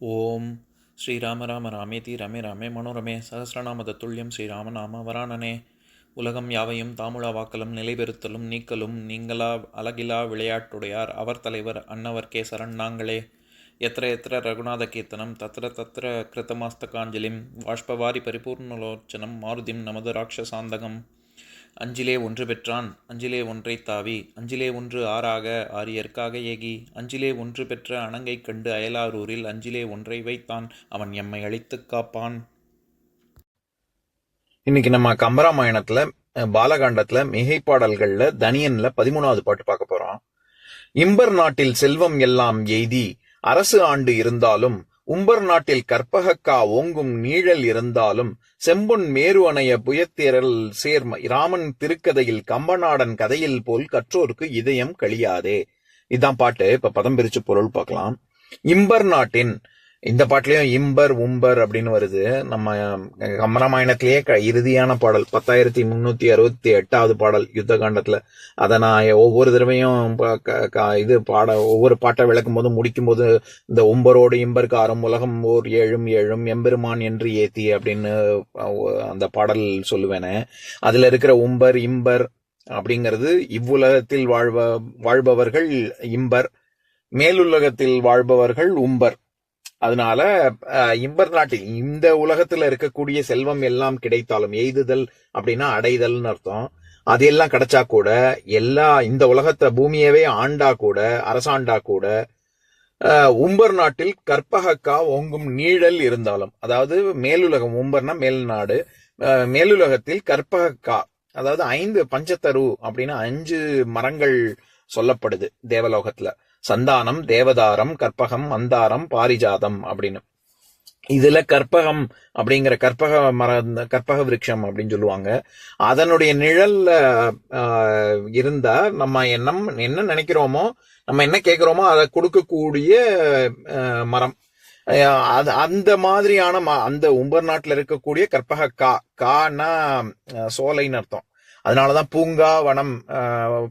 ஓம் ஸ்ரீராம ராம ராமேதி ரமே ராமே மனோரமே சகசிரநாம தத்துல்யம் ஸ்ரீராமநாம வராணனே. உலகம் யாவையும் தாமுழா வாக்கலும் நிலைபெறுத்தலும் நீக்கலும் நீங்களா அழகிலா விளையாட்டுடையார் அவர் தலைவர் அன்னவர் கேசரன் நாங்களே. எத்திர எத்திர ரகுநாத கீர்த்தனம் தத்திர தத்திர கிருத்தமாஸ்தகாஞ்சலிம் வாஷ்பவாரி பரிபூர்ணலோச்சனம் மாருதிம் நமது ராட்சசாந்தகம். அஞ்சிலே ஒன்று பெற்றான் அஞ்சிலே ஒன்றை தாவி அஞ்சிலே ஒன்று ஆறாக ஆரியர்க்காக ஏகி அஞ்சிலே ஒன்று பெற்ற அணங்கை கண்டு அயலாரூரில் அஞ்சிலே ஒன்றை வைத்தான் அவன் எம்மை அழித்துக் காப்பான். இன்னைக்கு நம்ம கம்பராமாயணத்துல பாலகாண்டத்துல மிகைப்பாடல்கள்ல தனியன்ல 13வது பாட்டு பார்க்க போறோம். இம்பர் நாட்டில் செல்வம் எல்லாம் எய்தி அரசு ஆண்டு இருந்தாலும் உம்பர் நாட்டில் கற்பகக்கா ஓங்கும் நீழல் இருந்தாலும் செம்பொன் மேரு அணைய புயத்திரல் சேர்ம ராமன் திருக்கதையில் கம்பநாடன் கதையில் போல் கற்றோருக்கு இதயம் கழியாதே. இதான் பாட்டு. இப்ப பதம் பிரிச்சு பொருள் பார்க்கலாம். இம்பர் நாட்டின், இந்த பாட்டுலயும் இம்பர் உம்பர் அப்படின்னு வருது. நம்ம கம்பராமாயணத்திலேயே இறுதியான பாடல் 10,368வது பாடல் யுத்த காண்டத்துல. அதை நான் ஒவ்வொரு தடவையும் ஒவ்வொரு பாட்டை விளக்கும் போது முடிக்கும் போது இந்த உம்பரோடு இம்பர் காரும் உலகம் ஓர் ஏழும் ஏழும் எம்பெருமான் என்று ஏத்தி அப்படின்னு அந்த பாடல் சொல்லுவேனே. அதுல இருக்கிற உம்பர் இம்பர் அப்படிங்கிறது இவ்வுலகத்தில் வாழ்பவர்கள் இம்பர், மேலுலகத்தில் வாழ்பவர்கள் உம்பர். அதனால இம்பர் நாட்டில் இந்த உலகத்துல இருக்கக்கூடிய செல்வம் எல்லாம் கிடைத்தாலும், எய்துதல் அப்படின்னா அடைதல்னு அர்த்தம், அது எல்லாம் கிடைச்சா கூட, இந்த உலகத்தை பூமியவே ஆண்டா கூட, அரசாண்டா கூட, உம்பர் நாட்டில் கற்பகக்கா ஓங்கும் நீழல் இருந்தாலும், அதாவது மேலுலகம், உம்பர்னா மேல்நாடு, மேலுலகத்தில் கற்பகக்கா, அதாவது 5 பஞ்சத்தரு அப்படின்னு 5 மரங்கள் சொல்லப்படுது தேவலோகத்துல. சந்தானம், தேவதாரம், கற்பகம், மந்தாரம், பாரிஜாதம் அப்படின்னு. இதுல கற்பகம் அப்படிங்கிற கற்பக விருட்சம் அப்படின்னு சொல்லுவாங்க. அதனுடைய நிழல்ல இருந்தா நம்ம என்ன நினைக்கிறோமோ, நம்ம என்ன கேட்கிறோமோ அதை கொடுக்கக்கூடிய மரம். அந்த மாதிரியான அந்த உம்பர் நாட்டுல இருக்கக்கூடிய கற்பக கானா சோலைன்னு அர்த்தம். அதனாலதான் பூங்கா வனம்,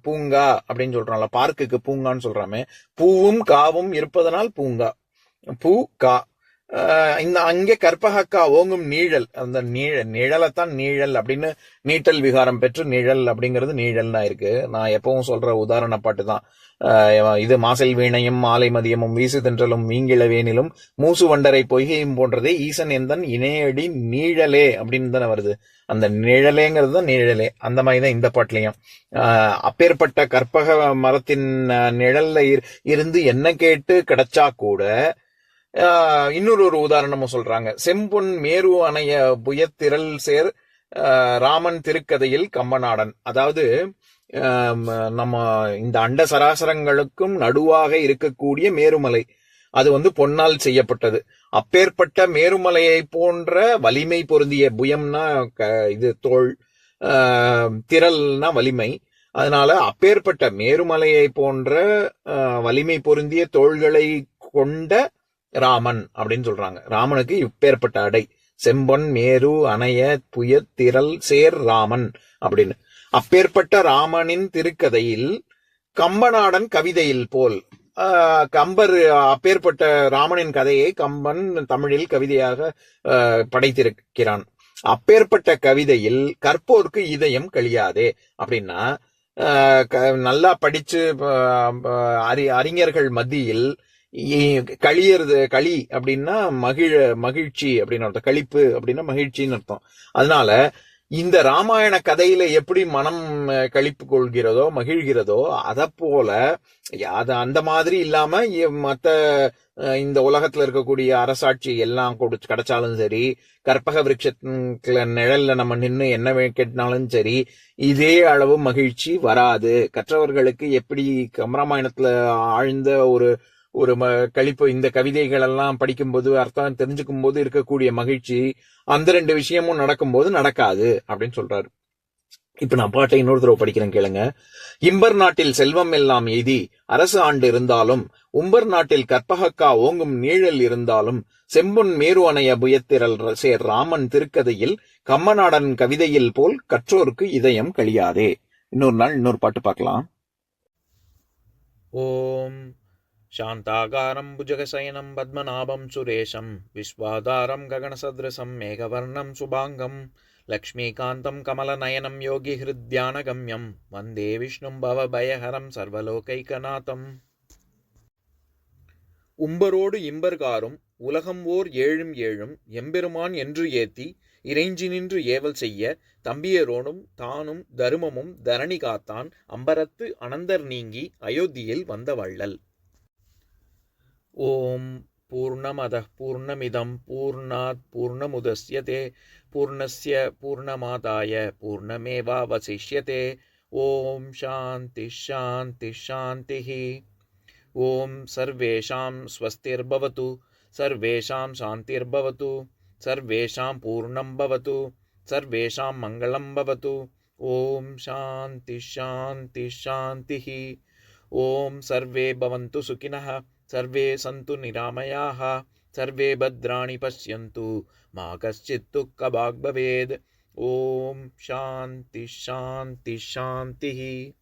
பூங்கா அப்படின்னு சொல்றோம்ல, பார்க்குக்கு பூங்கான்னு சொல்றாமே. பூவும் காவும் இருப்பதனால் பூங்கா, பூ கா. அங்கே கற்பகக்கா ஓங்கும் நீழல், அந்த நிழலைத்தான் நீழல் அப்படின்னு நீட்டல் விகாரம் பெற்று நிழல் அப்படிங்கிறது நீழல்னா இருக்கு. நான் எப்பவும் சொல்ற உதாரண பாட்டு தான் இது. மாசல் வீணையும் மாலை மதியமும் வீசு தென்றலும் மீங்கிழவேனிலும் மூசு வண்டரை பொய்கையும் போன்றதே ஈசன் எந்தன் இணையடி நீழலே அப்படின்னு தானே வருது. அந்த நிழலேங்கிறது தான் நீழலே. அந்த மாதிரிதான் இந்த பாட்டுலயும் அப்பேற்பட்ட கற்பக மரத்தின் நிழல்ல இருந்து என்ன கேட்டு கிடைச்சா கூட, இன்னொரு உதாரணமும் சொல்றாங்க. செம்பொன் மேரு அணைய புயத்திரல் சேர் ராமன் திருக்கதையில் கம்பநாடன். அதாவது நம்ம இந்த அண்ட சராசரங்களுக்கும் நடுவாக இருக்கக்கூடிய மேருமலை, அது பொன்னால் செய்யப்பட்டது. அப்பேற்பட்ட மேருமலையை போன்ற வலிமை பொருந்திய, புயம்னா இது தோள், திரள்னா வலிமை. அதனால அப்பேற்பட்ட மேருமலையை போன்ற வலிமை பொருந்திய தோள்களை கொண்ட ராமன் அப்படின்னு சொல்றாங்க. ராமனுக்கு இப்பேற்பட்ட அடை செம்பொன் மேரு அணைய புயத்திரல் சேர் ராமன் அப்படின்னு. அப்பேற்பட்ட ராமனின் திருக்கதையில் கம்பநாடன் கவிதையில் போல், கம்பர் அப்பேற்பட்ட ராமனின் கதையை கம்பன் தமிழில் கவிதையாக படைத்திருக்கிறான். அப்பேற்பட்ட கவிதையில் கற்போர்க்கு இதயம் கழியாதே அப்படின்னா, நல்லா படிச்சு அறிஞர்கள் மத்தியில் களி அப்படின்னா மகிழ்ச்சி அப்படின்னு அர்த்தம். களிப்பு அப்படின்னா மகிழ்ச்சின்னு அர்த்தம். அதனால இந்த ராமாயண கதையில எப்படி மனம் களிப்பு கொள்கிறதோ மகிழ்கிறதோ, அத போல அந்த மாதிரி இல்லாம மத்த இந்த உலகத்துல இருக்கக்கூடிய அரசாட்சி எல்லாம் கிடைச்சாலும் சரி, கற்பக விருட்சத்துல நிழல்ல நம்ம நின்று என்ன கேட்டாலும் சரி, இதே அளவு மகிழ்ச்சி வராது. கற்றவர்களுக்கு எப்படி கம்பராமாயணத்துல ஆழ்ந்த ஒரு கழிப்பு, இந்த கவிதைகள் எல்லாம் படிக்கும்போது அர்த்தம் தெரிஞ்சுக்கும் போது இருக்கக்கூடிய மகிழ்ச்சி, அந்த 2 விஷயமும் நடக்கும்போது நடக்காது அப்படின்னு சொல்றாரு. இப்ப நான் பாட்டை இன்னொரு தடவை படிக்கிறேன், கேளுங்க. இம்பர் நாட்டில் செல்வம் எல்லாம் எய்தி அரசு ஆண்டு இருந்தாலும் உம்பர் நாட்டில் கற்பகக்கா ஓங்கும் நீழல் இருந்தாலும் செம்பொன் மேரு அணைய புயத்திரல் சேர் ராமன் திருக்கதையில் கம்பநாடன் கவிதையில் போல் கற்றோருக்கு இதயம் கழியாதே. இன்னொரு நாள் இன்னொரு பாட்டு பார்க்கலாம். ஓம் शान्ताकारं भुजगशयनं पद्मनाभं सुरेशं विश्वाधारं गगनसदृशं मेघवर्णं शुभाङ्गं लक्ष्मीकान्तं कमलनयनं योगिहृद्यानगम्यं वन्दे विष्णुं भवभयहरं सर्वलोकैकनाथम्. உம்பரோடு இம்பர்காரும் உலகம் ஓர் ஏழும் ஏழும் எம்பெருமான் என்று ஏத்தி இறைஞ்சி நின்று ஏவல் செய்ய தம்பியரோனும் தானும் தருமமும் தரணி காத்தான் அம்பரத்து அனந்தர் நீங்கி அயோத்தியில் வந்த வள்ளல். ஓம் பூர்ணமதः பூர்ணமிதம் பூர்ணாத் பூர்ணமுதஸ்யதே பூர்ணஸ்ய பூர்ணமாதாய பூர்ணமேவாவசிஷ்யதே. ஓம் சாந்தி சாந்தி சாந்திஹி. ஓம் சர்வேஷாம் ஸ்வஸ்திர்பவது சர்வேஷாம் சாந்திர்பவது சர்வேஷாம் பூர்ணம் பவது சர்வேஷாம் மங்களம் பவது. ஓம் சாந்தி சாந்தி சாந்திஹி. ஓம் சர்வே பவந்து சுகினः சர்வே சந்து நிராமயாः சர்வே பத்ராணி பஷ்யந்து மா கஷ்சித் துக்கபாக் பவேத். ஓம் சாந்தி சாந்தி சாந்திஹி.